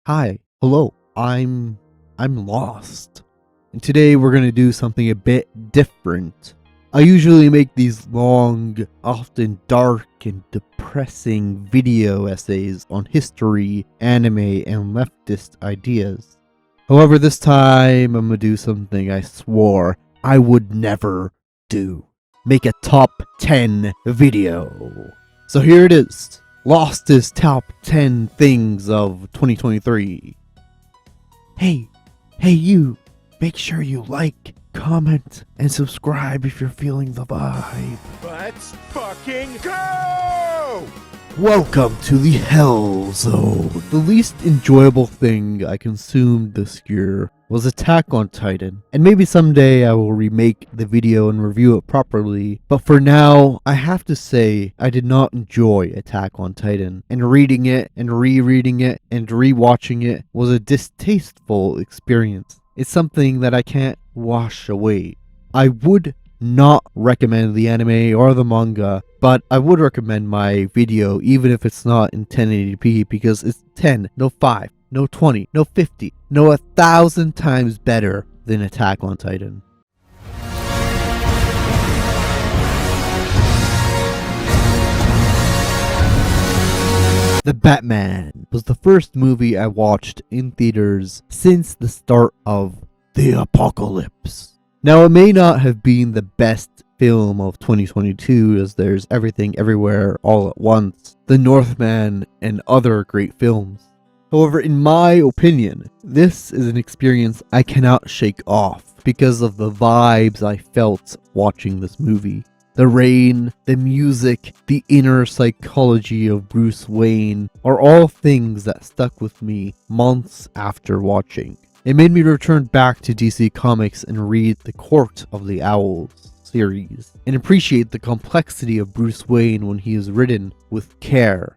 Hi, hello, I'm lost. And today we're gonna do something a bit different. I usually make these long, often dark and depressing video essays on history, anime, and leftist ideas. However, this time I'm gonna do something I swore I would never do. Make a top 10 video. So here it is. Lost's top 10 things of 2023. Hey you, make sure you like, comment, and subscribe if you're feeling the vibe. Let's fucking go! Welcome to the Hell Zone. The least enjoyable thing I consumed this year was Attack on Titan, and maybe someday I will remake the video and review it properly, but for now, I have to say I did not enjoy Attack on Titan, and reading it and rereading it and rewatching it was a distasteful experience. It's something that I can't wash away. I would not recommend the anime or the manga, but I would recommend my video even if it's not in 1080p because it's 10, no 5, no 20, no 50, no 1,000 times better than Attack on Titan. The Batman was the first movie I watched in theaters since the start of the apocalypse. Now, it may not have been the best film of 2022 as there's Everything Everywhere All at Once, The Northman, and other great films. However, in my opinion, this is an experience I cannot shake off because of the vibes I felt watching this movie. The rain, the music, the inner psychology of Bruce Wayne are all things that stuck with me months after watching. It made me return back to DC Comics and read the Court of the Owls series, and appreciate the complexity of Bruce Wayne when he is written with care.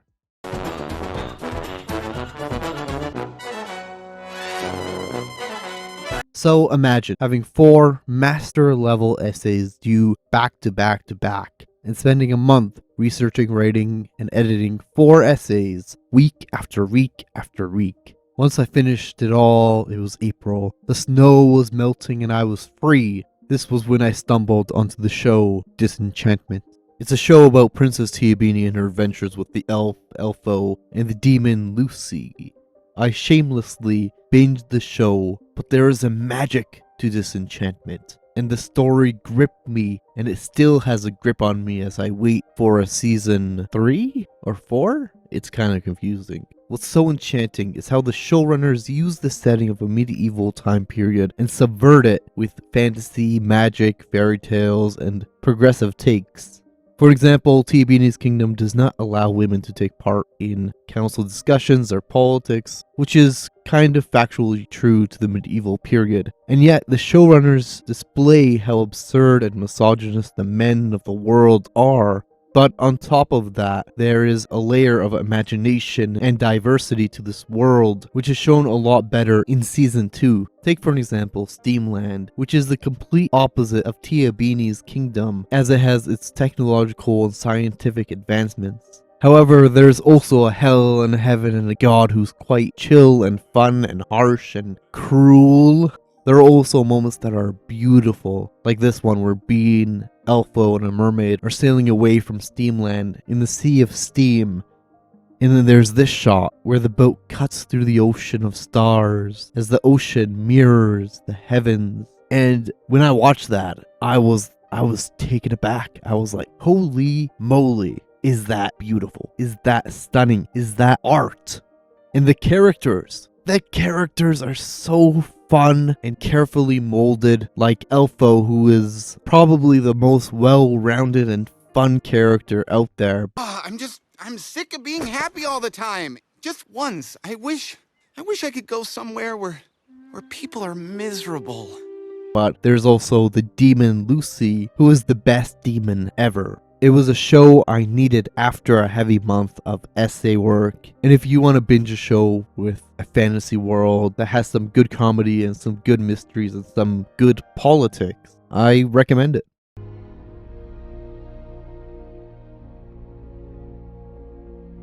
So imagine having 4 master level essays due back to back to back, and spending a month researching, writing, and editing 4 essays week after week after week. Once I finished it all, it was April. The snow was melting and I was free. This was when I stumbled onto the show Disenchantment. It's a show about Princess Tiabini and her adventures with the elf, Elfo, and the demon Lucy. I shamelessly binged the show, but there is a magic to Disenchantment, and the story gripped me, and it still has a grip on me as I wait for a season 3 or 4? It's kind of confusing. What's so enchanting is how the showrunners use the setting of a medieval time period and subvert it with fantasy, magic, fairy tales, and progressive takes. For example, Tiabini's kingdom does not allow women to take part in council discussions or politics, which is kind of factually true to the medieval period. And yet, the showrunners display how absurd and misogynist the men of the world are. But on top of that, there is a layer of imagination and diversity to this world, which is shown a lot better in Season 2. Take for an example, Steamland, which is the complete opposite of Tiabini's kingdom, as it has its technological and scientific advancements. However, there's also a hell and a heaven and a god who's quite chill and fun and harsh and cruel. There are also moments that are beautiful, like this one where Bean, Elfo, and a mermaid are sailing away from Steamland in the Sea of Steam. And then there's this shot where the boat cuts through the ocean of stars as the ocean mirrors the heavens. And when I watched that, I was taken aback. I was like, holy moly, is that beautiful? Is that stunning? Is that art? And the characters are so fun and carefully molded, like Elfo, who is probably the most well-rounded and fun character out there. I'm sick of being happy all the time. Just once. I wish I could go somewhere where people are miserable. But there's also the demon Lucy, who is the best demon ever. It was a show I needed after a heavy month of essay work. And if you want to binge a show with a fantasy world that has some good comedy and some good mysteries and some good politics, I recommend it.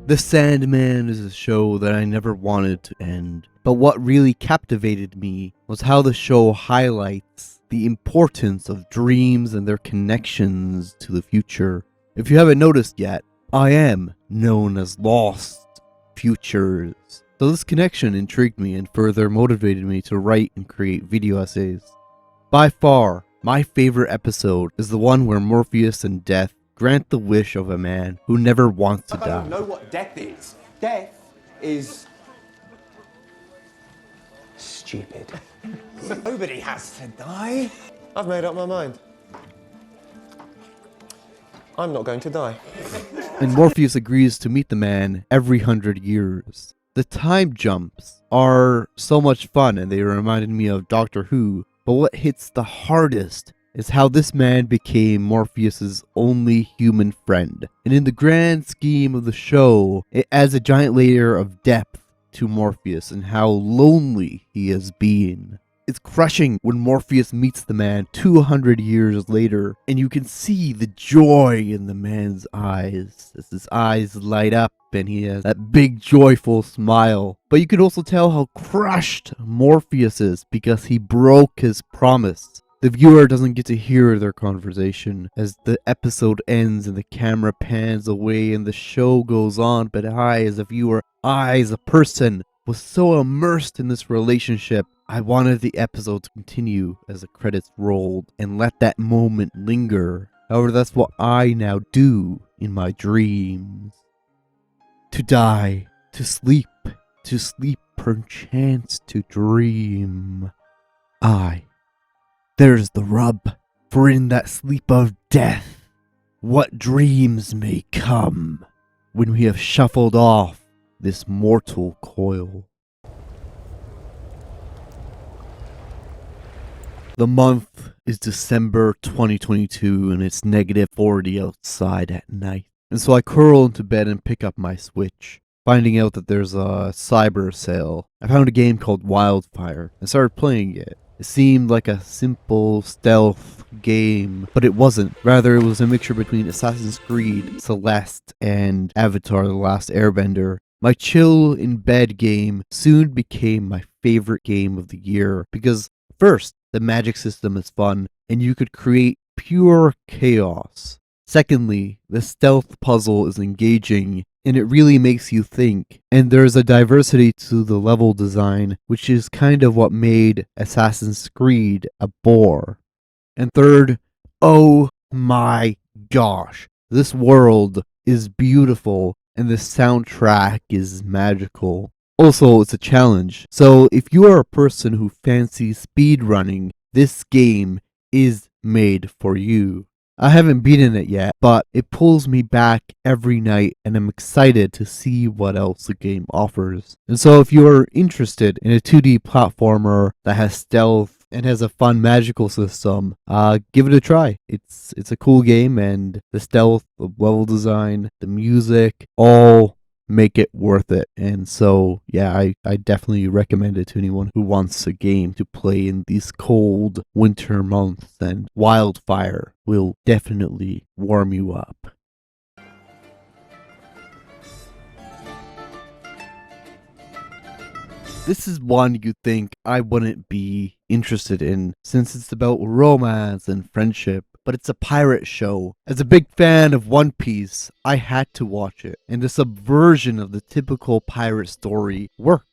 The Sandman is a show that I never wanted to end, but what really captivated me was how the show highlights the importance of dreams and their connections to the future. If you haven't noticed yet, I am known as Lost Futures. So this connection intrigued me and further motivated me to write and create video essays. By far, my favorite episode is the one where Morpheus and Death grant the wish of a man who never wants to die. I don't know what death is. Death is stupid. Nobody has to die. I've made up my mind. I'm not going to die. And Morpheus agrees to meet the man every 100 years. The time jumps are so much fun and they reminded me of Doctor Who, but what hits the hardest is how this man became Morpheus's only human friend. And in the grand scheme of the show, it adds a giant layer of depth to Morpheus and how lonely he has been. It's crushing when Morpheus meets the man 200 years later, and you can see the joy in the man's eyes as his eyes light up and he has that big joyful smile. But you can also tell how crushed Morpheus is because he broke his promise. The viewer doesn't get to hear their conversation as the episode ends and the camera pans away and the show goes on, but I, as a viewer, I, as a person, was so immersed in this relationship. I wanted the episode to continue as the credits rolled and let that moment linger. However, that's what I now do in my dreams. To die, to sleep perchance to dream. There's the rub, for in that sleep of death, what dreams may come when we have shuffled off this mortal coil. The month is December 2022 and it's -40 outside at night. And so I curl into bed and pick up my Switch, finding out that there's a cyber sale. I found a game called Wildfire and started playing it. It seemed like a simple stealth game, but it wasn't. Rather, it was a mixture between Assassin's Creed, Celeste, and Avatar: The Last Airbender. My chill in bed game soon became my favorite game of the year because, first, the magic system is fun and you could create pure chaos. Secondly, the stealth puzzle is engaging and it really makes you think. And there's a diversity to the level design, which is kind of what made Assassin's Creed a bore. And third, oh my gosh, this world is beautiful and the soundtrack is magical. Also, it's a challenge. So if you are a person who fancies speedrunning, this game is made for you. I haven't beaten it yet, but it pulls me back every night and I'm excited to see what else the game offers. And so if you are interested in a 2D platformer that has stealth and has a fun magical system, give it a try. It's a cool game and the stealth, the level design, the music, all make it worth it. And so yeah, I definitely recommend it to anyone who wants a game to play in these cold winter months, and Wildfire will definitely warm you up. This is one you'd think I wouldn't be interested in since it's about romance and friendship, but it's a pirate show. As a big fan of One Piece, I had to watch it, and the subversion of the typical pirate story worked.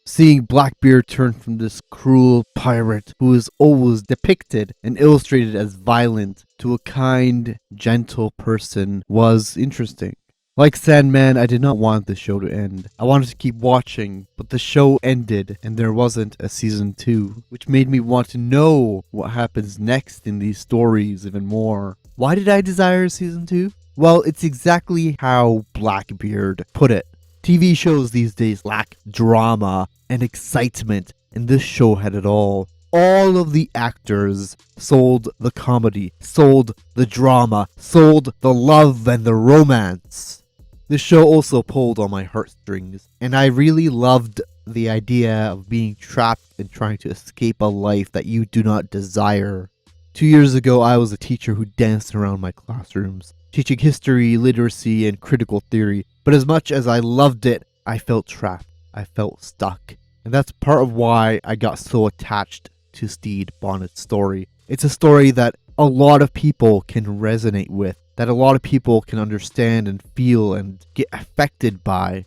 Seeing Blackbeard turn from this cruel pirate who is always depicted and illustrated as violent to a kind, gentle person was interesting. Like Sandman, I did not want the show to end. I wanted to keep watching, but the show ended and there wasn't a season 2, which made me want to know what happens next in these stories even more. Why did I desire season 2? Well, it's exactly how Blackbeard put it. TV shows these days lack drama and excitement, and this show had it all. All of the actors sold the comedy, sold the drama, sold the love and the romance. The show also pulled on my heartstrings, and I really loved the idea of being trapped and trying to escape a life that you do not desire. 2 years ago, I was a teacher who danced around my classrooms. teaching history, literacy, and critical theory. But as much as I loved it, I felt trapped. I felt stuck. And that's part of why I got so attached to Stede Bonnet's story. It's a story that a lot of people can resonate with, that a lot of people can understand and feel and get affected by.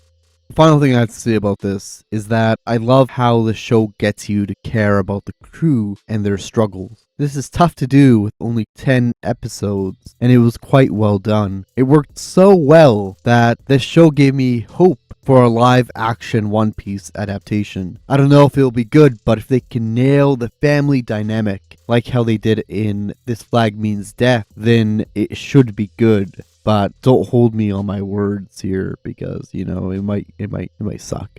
The final thing I have to say about this is that I love how the show gets you to care about the crew and their struggles. This is tough to do with only 10 episodes, and it was quite well done. It worked so well that this show gave me hope for a live action One Piece adaptation. I don't know if it'll be good, but if they can nail the family dynamic like how they did in This Flag Means Death, then it should be good. But don't hold me on my words here because, it might suck.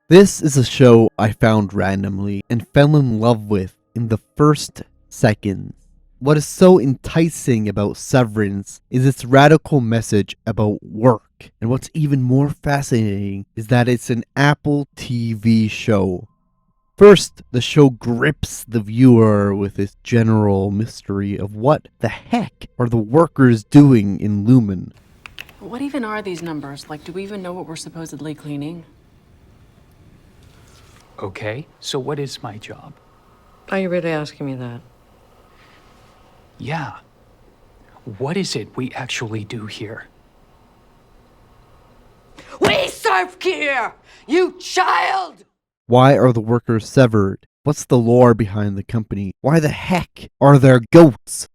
This is a show I found randomly and fell in love with in the first seconds. What is so enticing about Severance is its radical message about work. And what's even more fascinating is that it's an Apple TV show. First, the show grips the viewer with its general mystery of what the heck are the workers doing in Lumen. What even are these numbers? Like, do we even know what we're supposedly cleaning? Okay, so what is my job? Are you really asking me that? Yeah. What is it we actually do here? We serve here, you child! Why are the workers severed? What's the lore behind the company? Why the heck are there goats?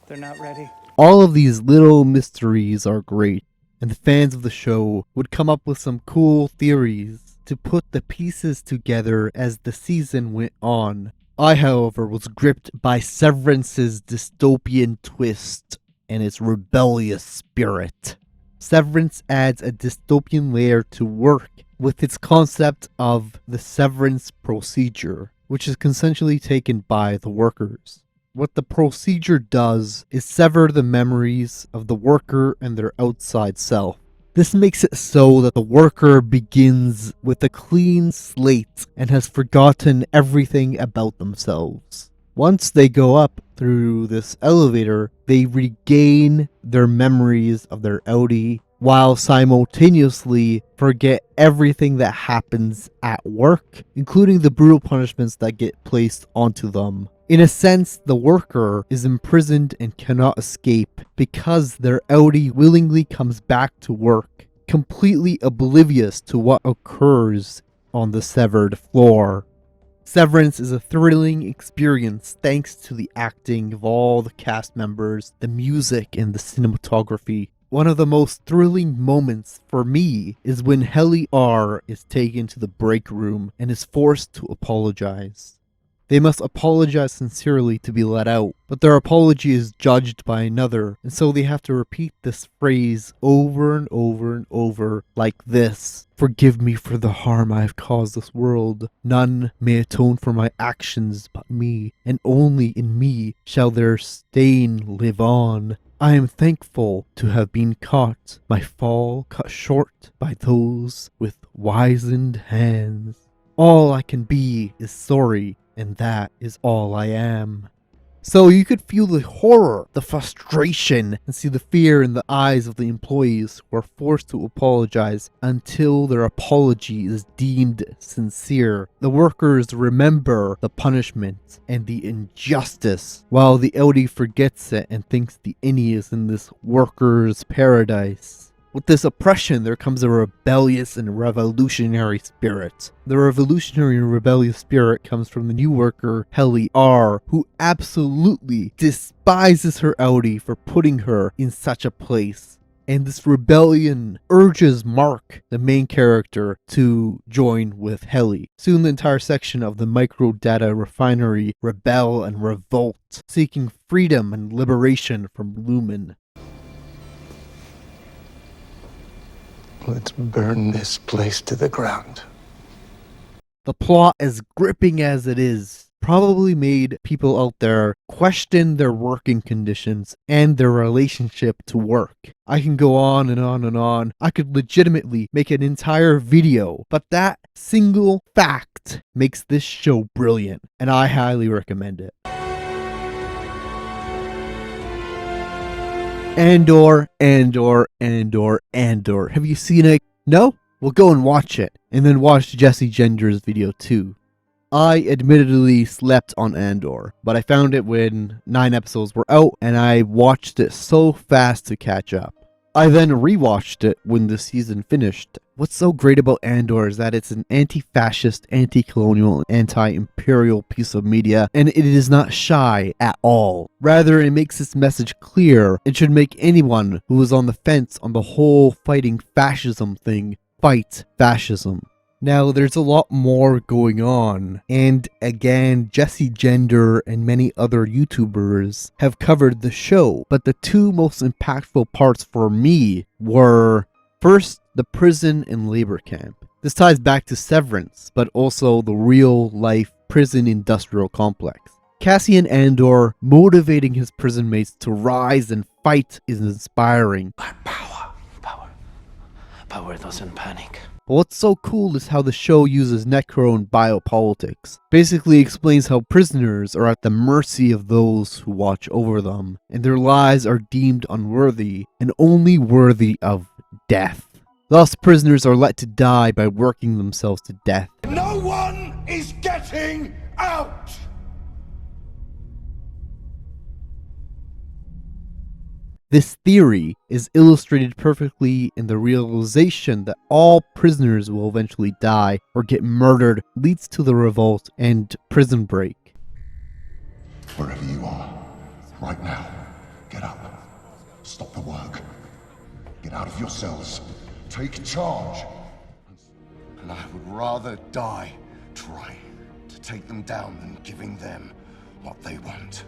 They're not ready. All of these little mysteries are great, and the fans of the show would come up with some cool theories to put the pieces together as the season went on. I, however, was gripped by Severance's dystopian twist and its rebellious spirit. Severance adds a dystopian layer to work with its concept of the severance procedure, which is consensually taken by the workers. What the procedure does is sever the memories of the worker and their outside self. This makes it so that the worker begins with a clean slate and has forgotten everything about themselves. Once they go up through this elevator, they regain their memories of their outie while simultaneously forget everything that happens at work, including the brutal punishments that get placed onto them. In a sense, the worker is imprisoned and cannot escape because their outie willingly comes back to work, completely oblivious to what occurs on the severed floor. Severance is a thrilling experience thanks to the acting of all the cast members, the music, and the cinematography. One of the most thrilling moments for me is when Helly R is taken to the break room and is forced to apologize. They must apologize sincerely to be let out, but their apology is judged by another, and so they have to repeat this phrase over and over and over like this: "Forgive me for the harm I have caused this world. None may atone for my actions but me, and only in me shall their stain live on. I am thankful to have been caught, my fall cut short by those with wizened hands. All I can be is sorry, and that is all I am." So you could feel the horror, the frustration, and see the fear in the eyes of the employees who are forced to apologize until their apology is deemed sincere. The workers remember the punishment and the injustice, while the outie forgets it and thinks the innie is in this workers' paradise. With this oppression, there comes a rebellious and revolutionary spirit. The revolutionary and rebellious spirit comes from the new worker, Helly R, who absolutely despises her outie for putting her in such a place. And this rebellion urges Mark, the main character, to join with Helly. Soon the entire section of the microdata refinery rebel and revolt, seeking freedom and liberation from Lumen. Let's burn this place to the ground. The plot, as gripping as it is, probably made people out there question their working conditions and their relationship to work. I can go on and on and on. I could legitimately make an entire video, but that single fact makes this show brilliant, and I highly recommend it. Andor. Have you seen it? No? Well, go and watch it, and then watch Jesse Gender's video too. I admittedly slept on Andor, but I found it when 9 episodes were out, and I watched it so fast to catch up. I then rewatched it when the season finished. What's so great about Andor is that it's an anti-fascist, anti-colonial, anti-imperial piece of media, and it is not shy at all. Rather, it makes its message clear and should make anyone who is on the fence on the whole fighting fascism thing fight fascism. Now, there's a lot more going on, and again, Jesse Gender and many other YouTubers have covered the show, but the two most impactful parts for me were, first, the prison and labor camp. This ties back to Severance, but also the real-life prison industrial complex. Cassian Andor motivating his prison mates to rise and fight is inspiring. Power doesn't panic. But what's so cool is how the show uses necro and biopolitics. Basically explains how prisoners are at the mercy of those who watch over them, and their lives are deemed unworthy and only worthy of death. Thus, prisoners are let to die by working themselves to death. No one is getting out! This theory is illustrated perfectly in the realization that all prisoners will eventually die or get murdered leads to the revolt and prison break. Wherever you are, right now, get up. Stop the work. Get out of your cells. Take charge. And I would rather die trying to take them down than giving them what they want.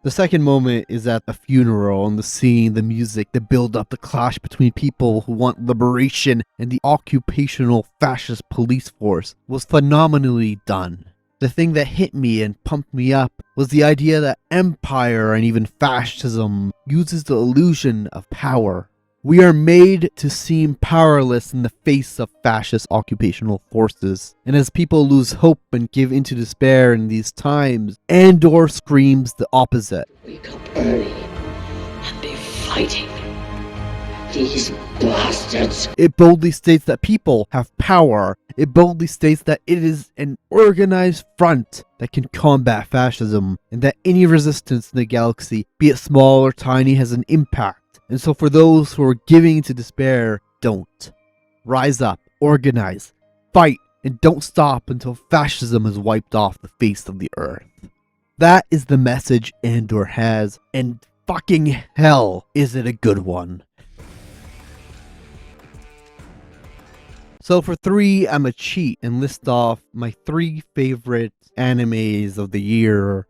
The second moment is at a funeral, and the scene, the music, the build up, the clash between people who want liberation and the occupational fascist police force was phenomenally done. The thing that hit me and pumped me up was the idea that empire and even fascism uses the illusion of power. We are made to seem powerless in the face of fascist occupational forces, and as people lose hope and give into despair in these times, Andor screams the opposite. Wake up early and be fighting these bastards. It boldly states that people have power. It boldly states that it is an organized front that can combat fascism, and that any resistance in the galaxy, be it small or tiny, has an impact. And so for those who are giving to despair, don't. Rise up, organize, fight, and don't stop until fascism is wiped off the face of the earth. That is the message Andor has, and fucking hell is it a good one. So for 3, I'm a cheat and list off my 3 favorite animes of the year.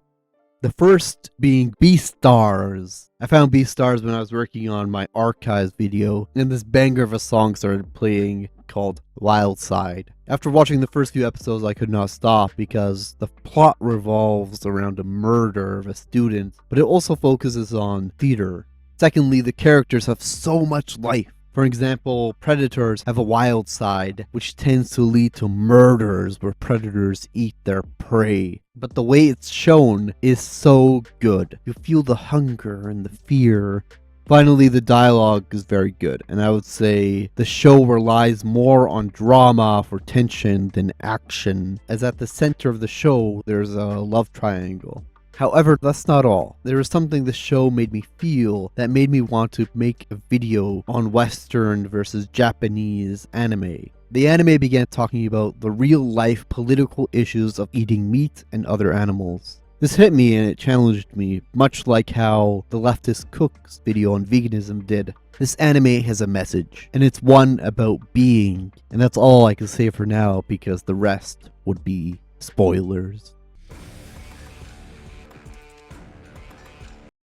The first being Beastars. I found Beastars when I was working on my archives video, and this banger of a song started playing called Wild Side. After watching the first few episodes, I could not stop because the plot revolves around a murder of a student, but it also focuses on theater. Secondly, the characters have so much life. For example, predators have a wild side, which tends to lead to murders where predators eat their prey. But the way it's shown is so good. You feel the hunger and the fear. Finally, the dialogue is very good, and I would say the show relies more on drama for tension than action, as at the center of the show there's a love triangle. However, that's not all. There was something the show made me feel that made me want to make a video on Western versus Japanese anime. The anime began talking about the real-life political issues of eating meat and other animals. This hit me and it challenged me, much like how the leftist cook's video on veganism did. This anime has a message, and it's one about being, and that's all I can say for now because the rest would be spoilers.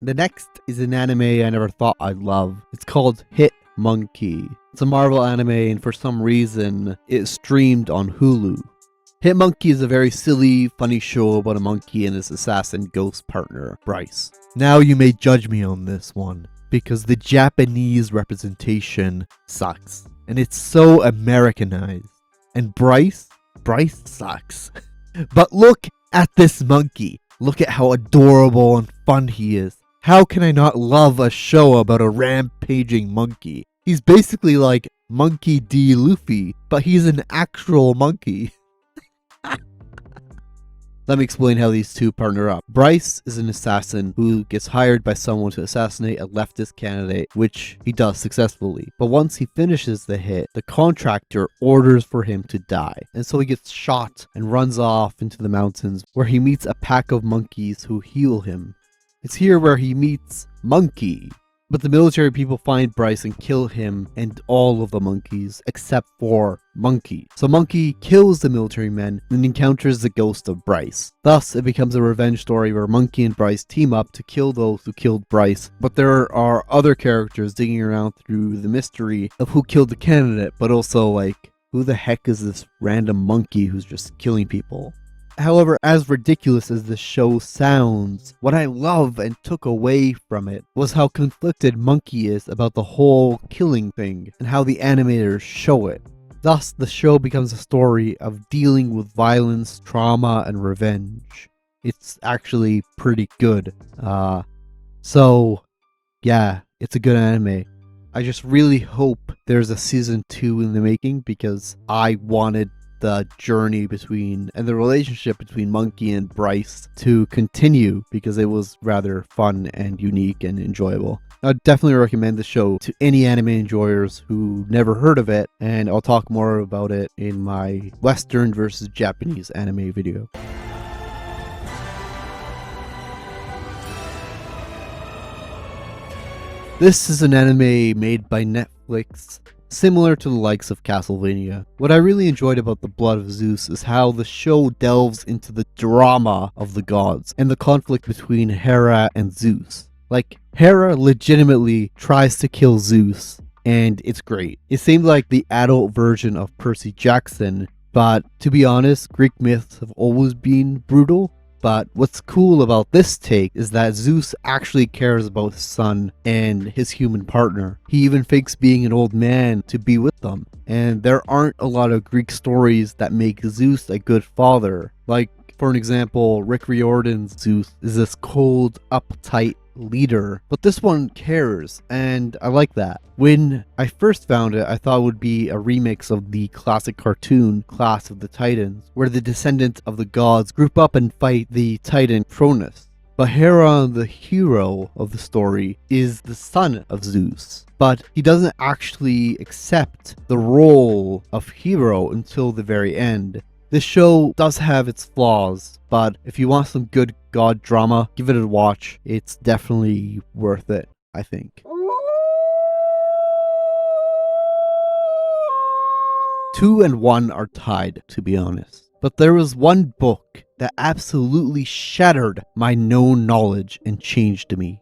The next is an anime I never thought I'd love. It's called Hit Monkey. It's a Marvel anime, and for some reason, it's streamed on Hulu. Hit Monkey is a very silly, funny show about a monkey and his assassin ghost partner, Bryce. Now you may judge me on this one, because the Japanese representation sucks. And it's so Americanized. And Bryce sucks. But look at this monkey. Look at how adorable and fun he is. How can I not love a show about a rampaging monkey? He's basically like Monkey D. Luffy, but he's an actual monkey. Let me explain how these two partner up. Bryce is an assassin who gets hired by someone to assassinate a leftist candidate, which he does successfully. But once he finishes the hit, the contractor orders for him to die. And so he gets shot and runs off into the mountains where he meets a pack of monkeys who heal him. It's here where he meets Monkey. But the military people find Bryce and kill him and all of the monkeys except for Monkey. So Monkey kills the military men and encounters the ghost of Bryce. Thus, it becomes a revenge story where Monkey and Bryce team up to kill those who killed Bryce. But there are other characters digging around through the mystery of who killed the candidate, but also like, who the heck is this random monkey who's just killing people? However, as ridiculous as the show sounds, what I love and took away from it was how conflicted Monkey is about the whole killing thing and how the animators show it. Thus, the show becomes a story of dealing with violence, trauma, and revenge. It's actually pretty good. So, yeah, it's a good anime. I just really hope there's a season 2 in the making because I wanted the journey between and the relationship between Monkey and Bryce to continue because it was rather fun and unique and enjoyable. I'd definitely recommend the show to any anime enjoyers who never heard of it, and I'll talk more about it in my Western versus Japanese anime video. This is an anime made by Netflix, similar to the likes of Castlevania. What I really enjoyed about The Blood of Zeus is how the show delves into the drama of the gods and the conflict between Hera and Zeus. Like, Hera legitimately tries to kill Zeus, and it's great. It seemed like the adult version of Percy Jackson, but to be honest, Greek myths have always been brutal. But what's cool about this take is that Zeus actually cares about his son and his human partner. He even fakes being an old man to be with them. And there aren't a lot of Greek stories that make Zeus a good father. Like, for an example, Rick Riordan's Zeus is this cold, uptight leader, but this one cares, and I like that. When I first found it, I thought it would be a remix of the classic cartoon Clash of the Titans, where the descendants of the gods group up and fight the titan Cronus. But Hera, the hero of the story, is the son of Zeus, but he doesn't actually accept the role of hero until the very end. This show does have its flaws, but if you want some good god drama, give it a watch. It's definitely worth it, I think. 2 and 1 are tied, to be honest. But there was one book that absolutely shattered my known knowledge and changed me.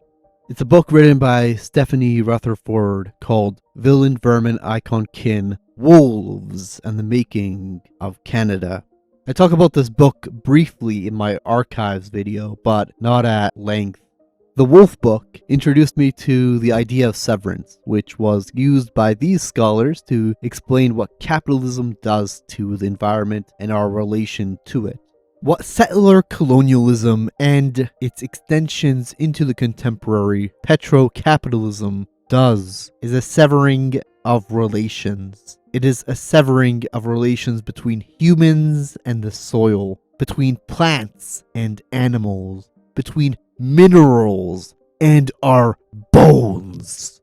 It's a book written by Stephanie Rutherford called Villian, Vermin, Icon, Kin, Wolves, and the Making of Canada. I talk about this book briefly in my archives video, but not at length. The Wolf book introduced me to the idea of severance, which was used by these scholars to explain what capitalism does to the environment and our relation to it. What settler colonialism and its extensions into the contemporary petro-capitalism does is a severing of relations. It is a severing of relations between humans and the soil, between plants and animals, between minerals and our bones.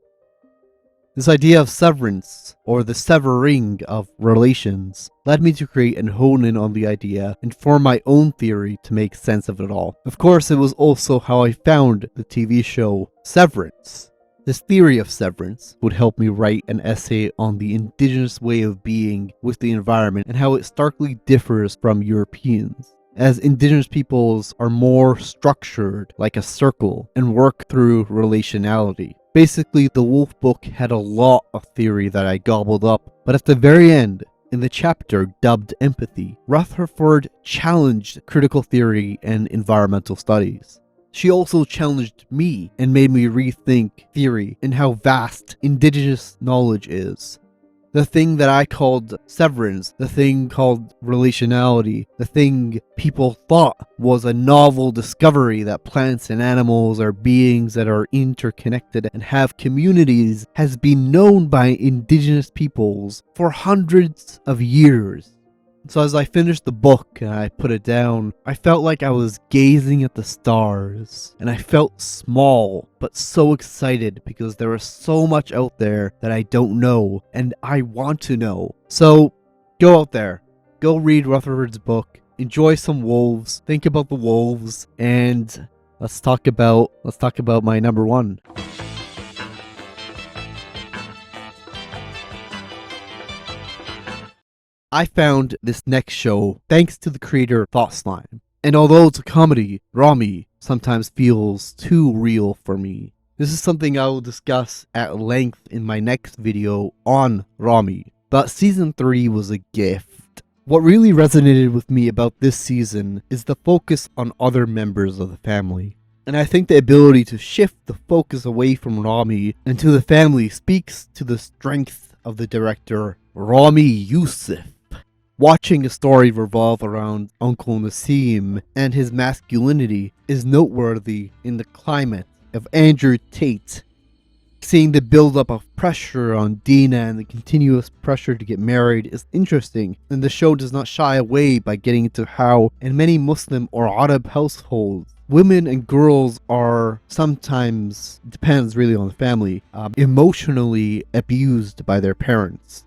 This idea of severance, or the severing of relations, led me to create and hone in on the idea and form my own theory to make sense of it all. Of course, it was also how I found the TV show Severance. This theory of severance would help me write an essay on the indigenous way of being with the environment and how it starkly differs from Europeans, as indigenous peoples are more structured like a circle and work through relationality. Basically, the Wolf book had a lot of theory that I gobbled up, but at the very end, In the chapter dubbed Empathy, Rutherford challenged critical theory and environmental studies. She also challenged me and made me rethink theory and how vast indigenous knowledge is. The thing that I called severance, the thing called relationality, the thing people thought was a novel discovery that plants and animals are beings that are interconnected and have communities, has been known by indigenous peoples for hundreds of years. So as I finished the book and I put it down, I felt like I was gazing at the stars, and I felt small, but so excited because there is so much out there that I don't know, and I want to know. So, go out there, go read Rutherford's book, enjoy some wolves, think about the wolves, and let's talk about my number one. I found this next show thanks to the creator Thoughtslime, and although it's a comedy, Ramy sometimes feels too real for me. This is something I will discuss at length in my next video on Ramy, but season 3 was a gift. What really resonated with me about this season is the focus on other members of the family. And I think the ability to shift the focus away from Ramy and to the family speaks to the strength of the director, Ramy Youssef. Watching a story revolve around Uncle Nassim and his masculinity is noteworthy in the climate of Andrew Tate. Seeing the buildup of pressure on Dina and the continuous pressure to get married is interesting, and the show does not shy away by getting into how, in many Muslim or Arab households, women and girls are sometimes, depends really on the family, emotionally abused by their parents.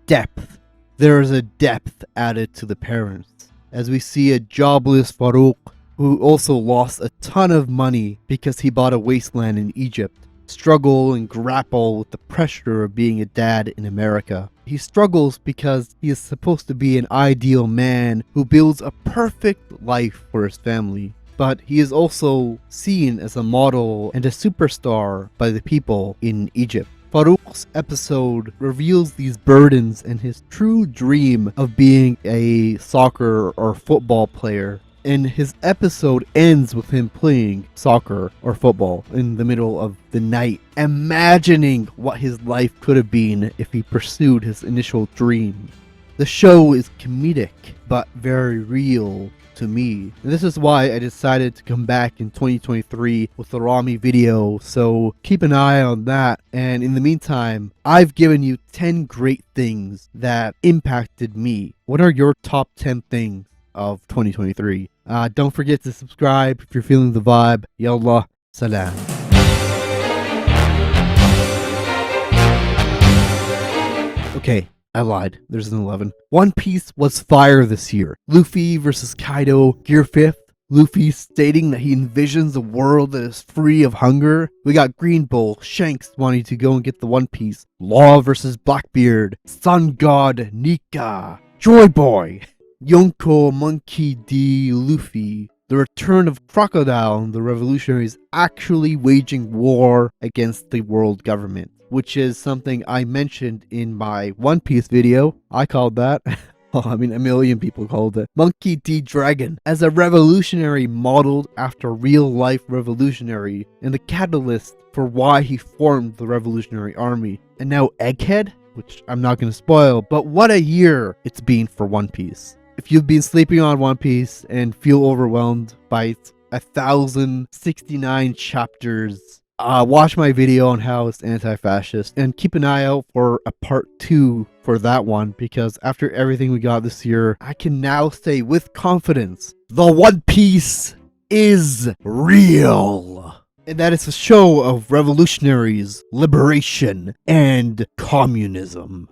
Depth. There is a depth added to the parents, as we see a jobless Farouk who also lost a ton of money because he bought a wasteland in Egypt, struggle and grapple with the pressure of being a dad in America. He struggles because he is supposed to be an ideal man who builds a perfect life for his family, but he is also seen as a model and a superstar by the people in Egypt. Farouk's episode reveals these burdens and his true dream of being a soccer or football player. And his episode ends with him playing soccer or football in the middle of the night, imagining what his life could have been if he pursued his initial dream. The show is comedic, but very real to me. And this is why I decided to come back in 2023 with the Ramy video, so keep an eye on that. And in the meantime, I've given you 10 great things that impacted me. What are your top 10 things of 2023? Don't forget to subscribe if you're feeling the vibe. Yallah, salam. Okay, I lied. There's an 11. One Piece was fire this year. Luffy versus Kaido, Gear 5th. Luffy stating that he envisions a world that is free of hunger. We got Green Bull, Shanks wanting to go and get the One Piece. Law versus Blackbeard. Sun God, Nika. Joy Boy. Yonko, Monkey D, Luffy. The return of Crocodile and the revolutionaries actually waging war against the world government, which is something I mentioned in my One Piece video. I called that. A million people called it. Monkey D. Dragon as a revolutionary modeled after real-life revolutionary and the catalyst for why he formed the Revolutionary Army. And now Egghead, which I'm not going to spoil, but what a year it's been for One Piece. If you've been sleeping on One Piece and feel overwhelmed by 1,069 chapters, watch my video on how it's anti-fascist and keep an eye out for a part 2 for that one, because after everything we got this year, I can now say with confidence, the One Piece is real. And that is a show of revolutionaries, liberation, and communism.